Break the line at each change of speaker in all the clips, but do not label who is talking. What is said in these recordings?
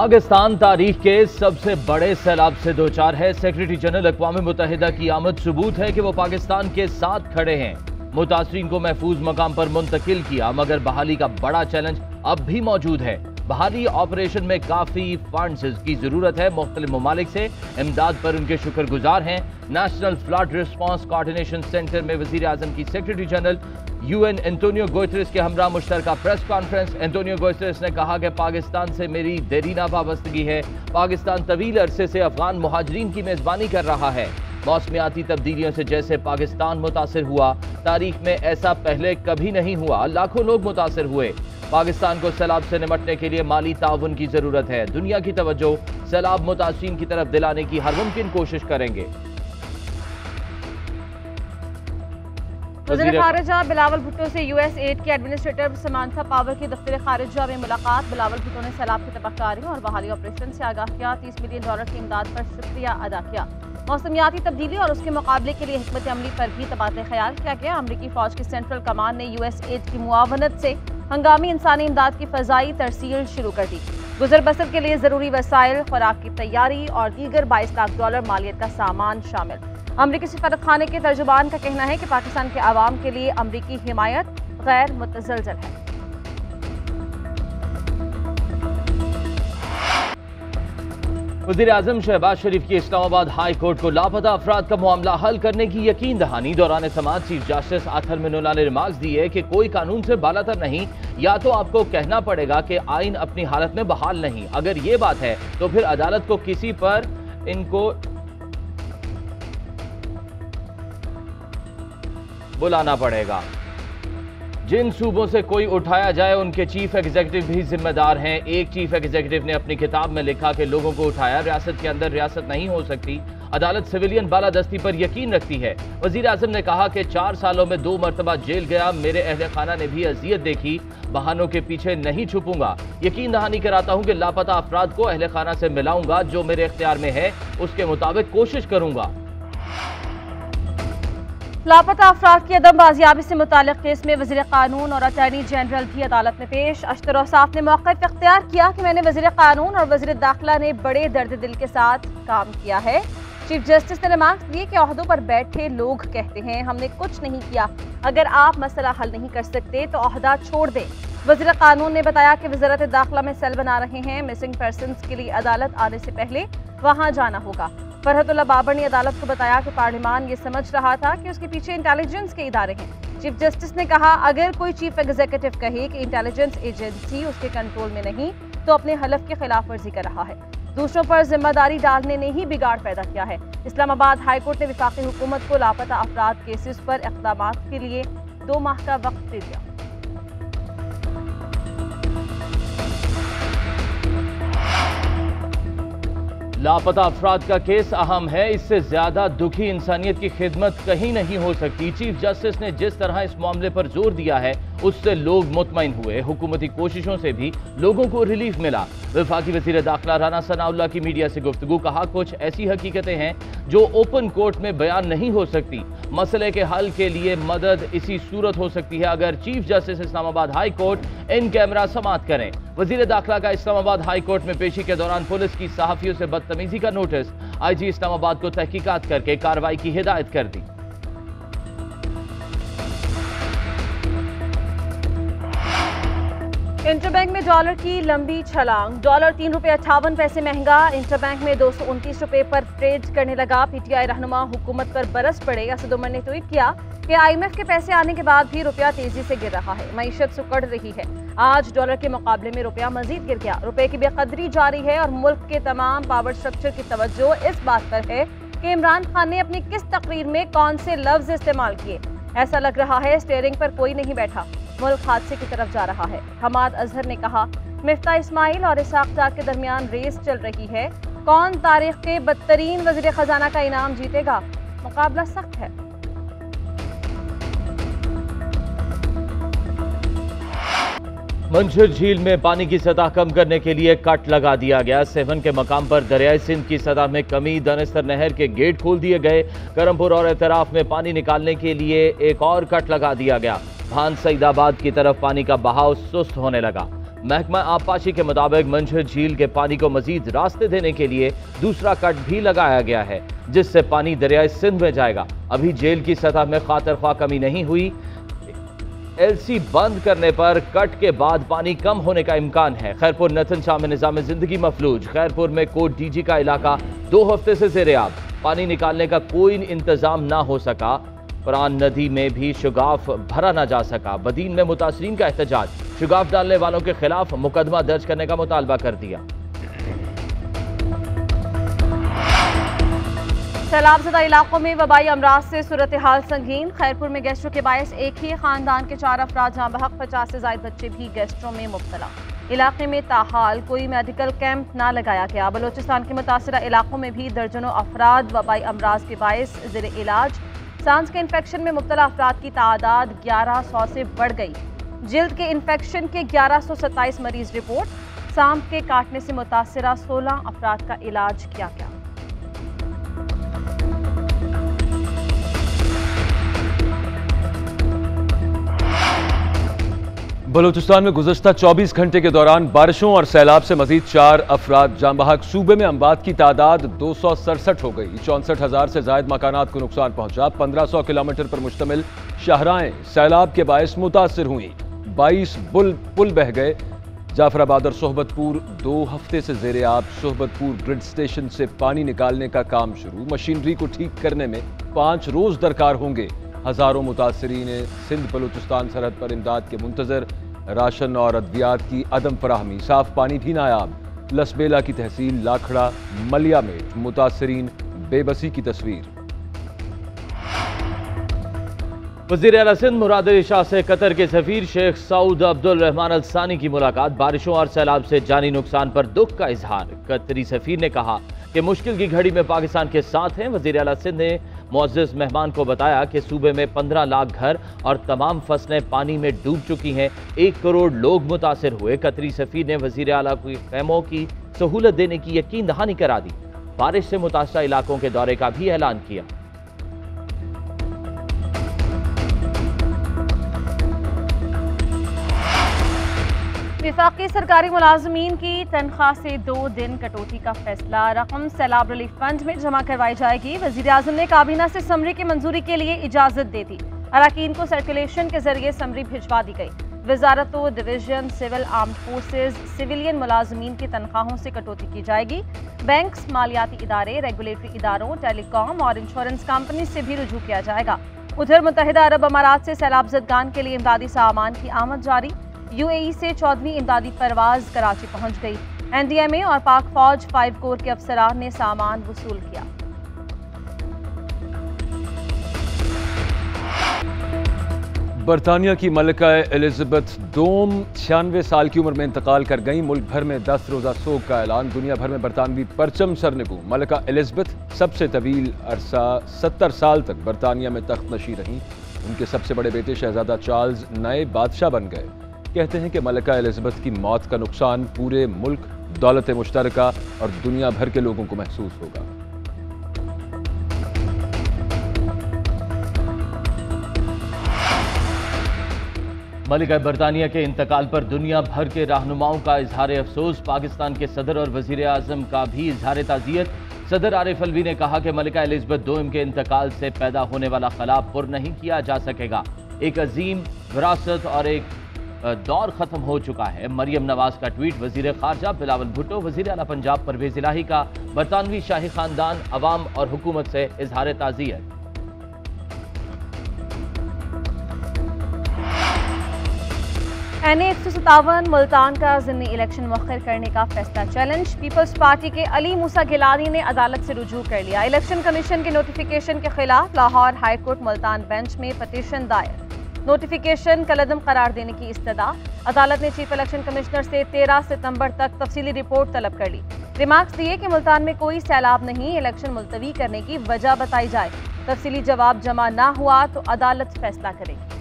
पाकिस्तान तारीख के सबसे बड़े सैलाब से दो चार है। सेक्रेटरी जनरल अक़वाम मुत्तहिदा की आमद सबूत है कि वो पाकिस्तान के साथ खड़े हैं। मुतासरीन को महफूज मकाम पर मुंतकिल किया, मगर बहाली का बड़ा चैलेंज अब भी मौजूद है। बहाली ऑपरेशन में काफ़ी फंड्स की ज़रूरत है। मुख्तलिफ ममालिक से इमदाद पर उनके शुक्रगुजार हैं। National flood response coordination centre में वज़ीर आज़म की secretary general UN Antonio Guterres के हमरा मुश्तरका प्रेस कॉन्फ्रेंस। एंटोनियो गुतेरेस ने कहा कि पाकिस्तान से मेरी देरीना वाबस्तगी है। पाकिस्तान तवील अरसे से अफगान मुहाजिरीन की मेज़बानी कर रहा है। मौसमियाती तब्दीलियों से जैसे पाकिस्तान मुतासिर हुआ, तारीख में ऐसा पहले कभी नहीं हुआ। लाखों लोग मुतासिर हुए। पाकिस्तान को सैलाब से निमटने के लिए माली ताउन की ज़रूरत है। दुनिया की तवज्जो सैलाब मुतासिरीन की तरफ दिलाने की हर मुमकिन कोशिश करेंगे।
वज़ीर ख़ारिजा बिलावल भुट्टो से US एड के एडमिनिस्ट्रेटर समांथा पावर की दफ्तर ख़ारिजा में मुलाकात। बिलावल भुट्टो ने सैलाब की तबाहकारी और बहाली ऑपरेशन से आगाह किया। $30 मिलियन की इमदाद पर शुक्रिया अदा किया। मौसमियाती तब्दीली और उसके मुकाबले के लिए हिकमत अमली पर भी तबादला ख्याल किया गया। अमरीकी फ़ौज की सेंट्रल कमान ने US एड की मुआवनत से हंगामी इंसानी इमदाद की फ़ज़ाई तरसील शुरू कर दी। गुजर बसर के लिए ज़रूरी वसाइल, खुराक की तैयारी और दीगर $22 लाख मालियत का सामान शामिल। अमरीकी सफारतखाने के तर्जुमान का कहना है कि पाकिस्तान के अवाम के लिए अमरीकी हिमायत गैर मुतज़लज़ल है।
वज़ीर आज़म शहबाज शरीफ की इस्लामाबाद हाई कोर्ट को लापता अफराद का मामला हल करने की यकीन दहानी। दौरान समाअत चीफ जस्टिस आथर मिनोला ने रिमार्क्स दिए कि कोई कानून से बालातर नहीं, या तो आपको कहना पड़ेगा कि आइन अपनी हालत में बहाल नहीं। अगर ये बात है तो फिर अदालत को किसी पर इनको बुलाना पड़ेगा। जिन सूबों से कोई उठाया जाए उनके चीफ एग्जीक्यूटिव भी जिम्मेदार हैं। एक चीफ एग्जीक्यूटिव ने अपनी किताब में लिखा कि लोगों को उठाया, रियासत के अंदर रियासत नहीं हो सकती। अदालत सिविलियन बालादस्ती पर यकीन रखती है। वज़ीर आज़म ने कहा कि 4 सालों में 2 मरतबा जेल गया। मेरे अहले खाना ने भी अजियत देखी। बहानों के पीछे नहीं छुपूंगा। यकीन दहानी कराता हूं कि लापता अफराद को अहले खाना से मिलाऊंगा। जो मेरे इख्तियार में है उसके मुताबिक कोशिश करूंगा।
लापता अफराद की अदम बाजियाबी से मुताल्लिक़ केस में वज़ीर कानून और अटॉर्नी जनरल भी अदालत में पेश। अशतर औसाफ ने मौक़िफ़ इख्तियार किया कि मैंने वज़ीर कानून और वज़ीर दाखिला ने बड़े दर्द दिल के साथ काम किया है। चीफ जस्टिस ने रिमार्क्स दिए कि ओहदों पर बैठे लोग कहते हैं हमने कुछ नहीं किया। अगर आप मसला हल नहीं कर सकते तो ओहदा छोड़ दें। वज़ीर कानून ने बताया कि वज़ारत दाखिला में सेल बना रहे हैं। मिसिंग पर्सन्स के लिए अदालत आने से पहले वहाँ जाना होगा। फरहतुल्लाह बाबर ने अदालत को बताया कि पार्लिमान ये समझ रहा था कि उसके पीछे इंटेलिजेंस के इदारे हैं। चीफ जस्टिस ने कहा अगर कोई चीफ एग्जीक्यूटिव कहे कि इंटेलिजेंस एजेंसी उसके कंट्रोल में नहीं तो अपने हलफ की खिलाफ वर्जी कर रहा है। दूसरों पर जिम्मेदारी डालने ने ही बिगाड़ पैदा किया है। इस्लामाबाद हाई कोर्ट ने वफाकी हुकूमत को लापता अफराद केसेस पर इक़दामात के लिए 2 माह का वक्त दे दिया।
लापता अफराद का केस अहम है। इससे ज्यादा दुखी इंसानियत की खिदमत कहीं नहीं हो सकती। चीफ जस्टिस ने जिस तरह इस मामले पर जोर दिया है उससे लोग मुतमईन हुए। हुकूमती कोशिशों से भी लोगों को रिलीफ मिला। वफाकी वज़ीर दाखिला राना सनाउल्लाह की मीडिया से गुफ्तगू। कहा कुछ ऐसी हकीकतें हैं जो ओपन कोर्ट में बयान नहीं हो सकती। मसले के हल के लिए मदद इसी सूरत हो सकती है अगर chief justice Islamabad high court in camera समाअत करें। वज़ीर दाखिला का इस्लामाबाद हाई कोर्ट में पेशी के दौरान पुलिस की सहाफ़ियों से बदतमीजी का नोटिस। IG इस्लामाबाद को तहकीकात करके कार्रवाई की हिदायत कर दी।
इंटरबैंक में डॉलर की लंबी छलांग। डॉलर ₹3.58 महंगा। इंटरबैंक में ₹229 पर ट्रेड करने लगा। PTI रहनुमा हुकूमत पर बरस पड़े। असद उमर ने ट्वीट किया कि IMF के पैसे आने के बाद भी रुपया तेजी से गिर रहा है। मईशत सुकड़ रही है। आज डॉलर के मुकाबले में रुपया मजीद गिर गया। रुपए की बेकदरी जारी है और मुल्क के तमाम पावर स्ट्रक्चर की तवज्जो इस बात पर है कि इमरान खान ने अपनी किस तकरीर में कौन से लफ्ज इस्तेमाल किए। ऐसा लग रहा है स्टीयरिंग पर कोई नहीं बैठा। मुल्क हादसे की तरफ जा रहा है। हमाद अजहर ने कहा मिफ्ता इस्माइल और इसाक डार के दरमियान रेस चल रही है। कौन तारीख के बदतरीन वज़ीर खजाना का इनाम जीतेगा? मुकाबला सख्त है।
मंशर झील में पानी की सतह कम करने के लिए कट लगा दिया गया। 7 के मकाम पर दरियाई सिंध की सतह में कमी। दानिस्तर नहर के गेट खोल दिए गए। करमपुर और एतराफ में पानी निकालने के लिए एक और कट लगा दिया गया। भान सईदाबाद की तरफ पानी का बहाव सुस्त होने लगा। محکمہ آبپاشی کے مطابق منجھر جھیل کے پانی کو مزید راستے دینے کے لیے دوسرا کٹ بھی لگایا گیا ہے جس سے پانی دریائے سندھ میں جائے گا۔ ابھی جھیل کی سطح میں خاطر خواہ کمی نہیں ہوئی۔ ایل سی بند کرنے پر کٹ کے بعد پانی کم ہونے کا امکان ہے۔ خیرپور نتن شاہ میں نظام زندگی مفلوج۔ خیرپور میں کوٹ ڈی جی کا علاقہ 2 ہفتے سے زیر آب، پانی نکالنے کا کوئی انتظام نہ ہو سکا۔ پران ندی میں بھی شگاف بھرا نہ جا سکا۔ بدین میں متاثرین کا احتجاج، شگاف ڈالنے والوں کے خلاف مقدمہ درج کرنے کا مطالبہ کر دیا۔
سیلاب زدہ علاقوں میں وبائی امراض سے صورتحال سنگین۔ خیرپور میں گیسٹرو کے باعث ایک ہی خاندان کے 4 افراد جاں بحق، 50 سے زائد بچے بھی گیسٹرو میں مبتلا۔ علاقے میں تاحال کوئی میڈیکل کیمپ نہ لگایا گیا۔ بلوچستان کے متاثرہ علاقوں میں بھی درجنوں افراد وبائی امراض کے باعث زیر علاج۔ سانس کے انفیکشن میں مبتلا افراد کی تعداد 1100 سے بڑھ گئی۔ جلد کے انفیکشن کے 1127 مریض رپورٹ۔ سانپ کے کاٹنے سے متاثرہ 16 افراد کا علاج کیا گیا۔
بلوچستان میں گزشتہ 24 گھنٹے کے دوران بارشوں اور سیلاب سے مزید 4 افراد جاں بحق۔ صوبے میں اموات کی تعداد 267 ہو گئی۔ 64,000 سے زائد مکانات کو نقصان پہنچا۔ 1500 کلومیٹر پر مشتمل شاہراہیں سیلاب کے باعث متاثر ہوئیں۔ 22 پل بہہ گئے۔ جعفر آباد اور صحبت پور 2 ہفتے سے زیر آب۔ صحبت پور گرڈ سٹیشن سے پانی نکالنے کا کام شروع۔ مشینری کو ٹھیک کرنے میں 5 روز درکار ہوں گے۔ ہزاروں متاثرین سندھ بلوچستان سرحد پر امداد کے منتظر۔ راشن اور ادویات کی عدم فراہمی، صاف پانی بھی نایاب۔ لسبیلا کی تحصیل لاکھڑا ملیا میں متاثرین بے بسی کی تصویر۔
وزیر اعلیٰ سندھ مراد علی شاہ سے قطر کے سفیر شیخ سعود عبد الرحمان الثانی کی ملاقات۔ بارشوں اور سیلاب سے جانی نقصان پر دکھ کا اظہار۔ قطری سفیر نے کہا کہ مشکل کی گھڑی میں پاکستان کے ساتھ ہیں۔ وزیر اعلیٰ سندھ نے معزز مہمان کو بتایا کہ صوبے میں 15 لاکھ گھر اور تمام فصلیں پانی میں ڈوب چکی ہیں۔ 1 کروڑ لوگ متاثر ہوئے۔ قطری سفیر نے وزیر اعلیٰ کو خیموں کی سہولت دینے کی یقین دہانی کرا دی۔ بارش سے متاثرہ علاقوں کے دورے کا بھی اعلان کیا۔
وفاقی سرکاری ملازمین کی تنخواہ سے 2 دن کٹوتی کا فیصلہ۔ رقم سیلاب ریلیف فنڈ میں جمع کروائی جائے گی۔ وزیر اعظم نے کابینہ سے سمری کی منظوری کے لیے اجازت دے دی۔ اراکین کو سرکولیشن کے ذریعے سمری بھجوا دی گئی۔ وزارت و division civil armed forces civilian ملازمین کی تنخواہوں سے کٹوتی کی جائے گی۔ بینکس، مالیاتی ادارے، ریگولیٹری اداروں، ٹیلی کام اور انشورنس کمپنی سے بھی رجوع کیا جائے گا۔ ادھر متحدہ عرب امارات سے سیلاب زدگان کے لیے امدادی سامان کی آمد جاری۔ یو اے ای سے 14ویں امدادی پرواز کراچی پہنچ گئی۔ این ڈی ایم اے اور پاک فوج 5 کور کے افسران نے سامان وصول کیا۔
برطانیہ کی ملکہ الزبتھ دوم 96 سال کی عمر میں انتقال کر گئیں۔ ملک بھر میں 10 روزہ سوگ کا اعلان۔ دنیا بھر میں برطانوی پرچم سرنگوں۔ ملکہ الزبتھ سب سے طویل عرصہ 70 سال تک برطانیہ میں تخت نشین رہیں۔ ان کے سب سے بڑے بیٹے شہزادہ چارلز نئے بادشاہ بن گئے۔ کہتے ہیں کہ ملکہ الزبتھ کی موت کا نقصان پورے ملک، دولت مشترکہ اور دنیا بھر کے لوگوں کو محسوس ہوگا۔
ملکہ برطانیہ کے انتقال پر دنیا بھر کے رہنماؤں کا اظہار افسوس۔ پاکستان کے صدر اور وزیر اعظم کا بھی اظہار تعزیت۔ صدر عارف الوی نے کہا کہ ملکہ الزبتھ دوم کے انتقال سے پیدا ہونے والا خلا پر نہیں کیا جا سکے گا۔ ایک عظیم وراثت اور ایک دور ختم ہو چکا ہے۔ مریم نواز کا ٹویٹ۔ وزیر خارجہ بلاول بھٹو۔ وزیر اعلیٰ پنجاب پرویز الہی کا برطانوی شاہی خاندان، عوام اور حکومت سے اظہار تعزیت۔
این اے 157 ملتان کا ضمنی الیکشن مؤخر کرنے کا فیصلہ چیلنج۔ پیپلز پارٹی کے علی موسیٰ گیلانی نے عدالت سے رجوع کر لیا۔ الیکشن کمیشن کے نوٹیفیکیشن کے خلاف Lahore high court Multan bench میں پٹیشن دائر۔ نوٹیفیکیشن کالعدم قرار دینے کی استدعا۔ عدالت نے چیف الیکشن کمشنر سے 13 ستمبر تک تفصیلی رپورٹ طلب کر لی۔ ریمارکس دیے کہ ملتان میں کوئی سیلاب نہیں، الیکشن ملتوی کرنے کی وجہ بتائی جائے۔ تفصیلی جواب جمع نہ ہوا تو عدالت فیصلہ کرے گی۔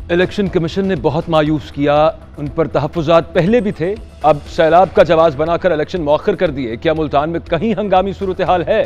الیکشن کمیشن نے بہت مایوس کیا۔ ان پر تحفظات پہلے بھی تھے، اب سیلاب کا جواز بنا کر الیکشن مؤخر کر دیے۔ کیا ملتان میں کہیں ہنگامی صورتحال ہے؟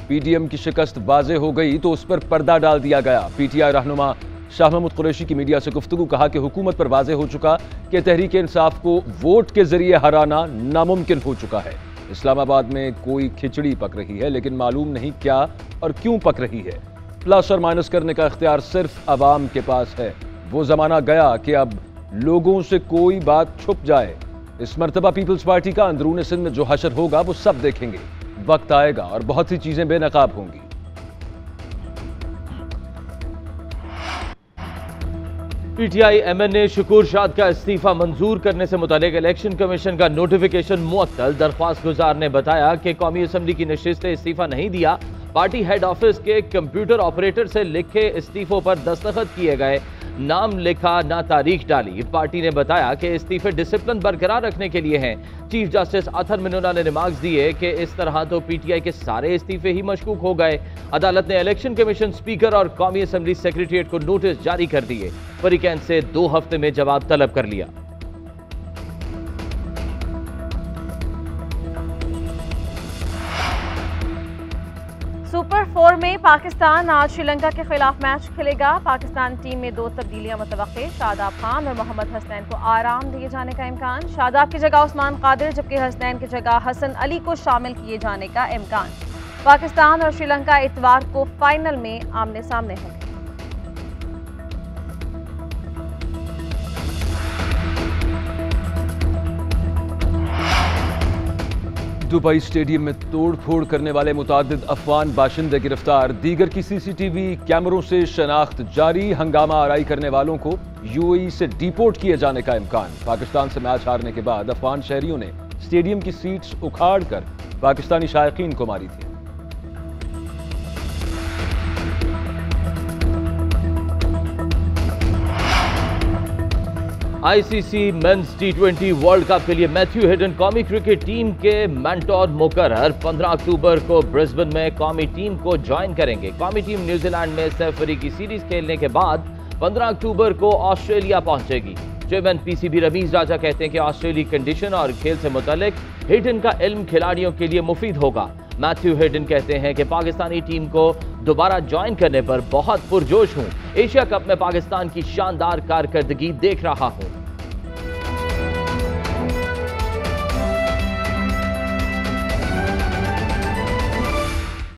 पी डी एम की शिकस्त वाज़ेह हो गई तो उस पर पर्दा डाल दिया गया। पी टी आई रहनुमा शाह महमूद कुरैशी की मीडिया से गुफ्तगू, कहा कि हुकूमत पर वाज़ेह हो चुका कि तहरीक इंसाफ को वोट के जरिए हराना नामुमकिन हो चुका है। इस्लामाबाद में कोई खिचड़ी पक रही है, लेकिन मालूम नहीं क्या और क्यों पक रही है। प्लस और माइनस करने का इख्तियार सिर्फ अवाम के पास है। वो जमाना गया कि अब लोगों से कोई बात छुप जाए। इस मर्तबा पीपल्स पार्टी का अंदरून सिंध में जो हशर होगा वो सब देखेंगे। वक्त आएगा और बहुत सी चीजें बेनकाब होंगी।
पीटीआई एमएन ने शकूर शाद का इस्तीफा मंजूर करने से मुतालिक इलेक्शन कमीशन का नोटिफिकेशन मुअत्तल। दरख्वास्त गुजार ने बताया कि कौमी असम्बली की नशिस्त से इस्तीफा नहीं दिया। पार्टी हेड ऑफिस के कंप्यूटर ऑपरेटर से लिखे इस्तीफों पर दस्तखत किए गए, नाम लिखा ना तारीख डाली। पार्टी ने बताया कि इस्तीफे डिसिप्लिन बरकरार रखने के लिए हैं। चीफ जस्टिस अतर मिनुल्लाह ने रिमार्क्स दिए कि इस तरह तो पीटीआई के सारे इस्तीफे ही मशकूक हो गए। अदालत ने इलेक्शन कमीशन, स्पीकर और कौमी असम्बली सेक्रेटरीट को नोटिस जारी कर दिए। फरीकैन से 2 हफ्ते में जवाब तलब कर लिया।
सुपर 4 में पाकिस्तान आज श्रीलंका के खिलाफ मैच खेलेगा। पाकिस्तान टीम में 2 तब्दीलियां मुतवक्के। शादाब खान और मोहम्मद हसनैन को आराम दिए जाने का इम्कान। शादाब की जगह उस्मान कादिर, जबकि हसनैन की जगह हसन अली को शामिल किए जाने का इम्कान। पाकिस्तान और श्रीलंका इतवार को फाइनल में आमने सामने होंगे।
दुबई स्टेडियम में तोड़-फोड़ करने वाले मुतादिद अफगान बाशिंदे गिरफ्तार। दीगर की सीसीटीवी कैमरों से शनाख्त जारी। हंगामा आराई करने वालों को यूएई से डिपोर्ट किए जाने का इम्कान। पाकिस्तान से मैच हारने के बाद अफगान शहरियों ने स्टेडियम की सीट्स उखाड़ कर पाकिस्तानी शायकीन को मारी थी।
ICC men's T20 world cup के लिए मैथ्यू हेडन कौमी क्रिकेट टीम के मेंटोर मुकर्रर। 15 अक्टूबर को ब्रिस्बेन में कौमी टीम को ज्वाइन करेंगे। कौमी टीम न्यूजीलैंड में सफरी की सीरीज खेलने के बाद 15 अक्टूबर को ऑस्ट्रेलिया पहुंचेगी। चेयरमैन पीसीबी रमीज राजा कहते हैं कि ऑस्ट्रेलिया कंडीशन और खेल से मुतालिक हेडन का इल्म खिलाड़ियों के लिए मुफीद होगा। मैथ्यू हेडन कहते हैं कि पाकिस्तानी टीम को दोबारा ज्वाइन करने पर बहुत पुरजोश हूं। एशिया कप में पाकिस्तान की शानदार कारकर्दगी देख रहा हूं।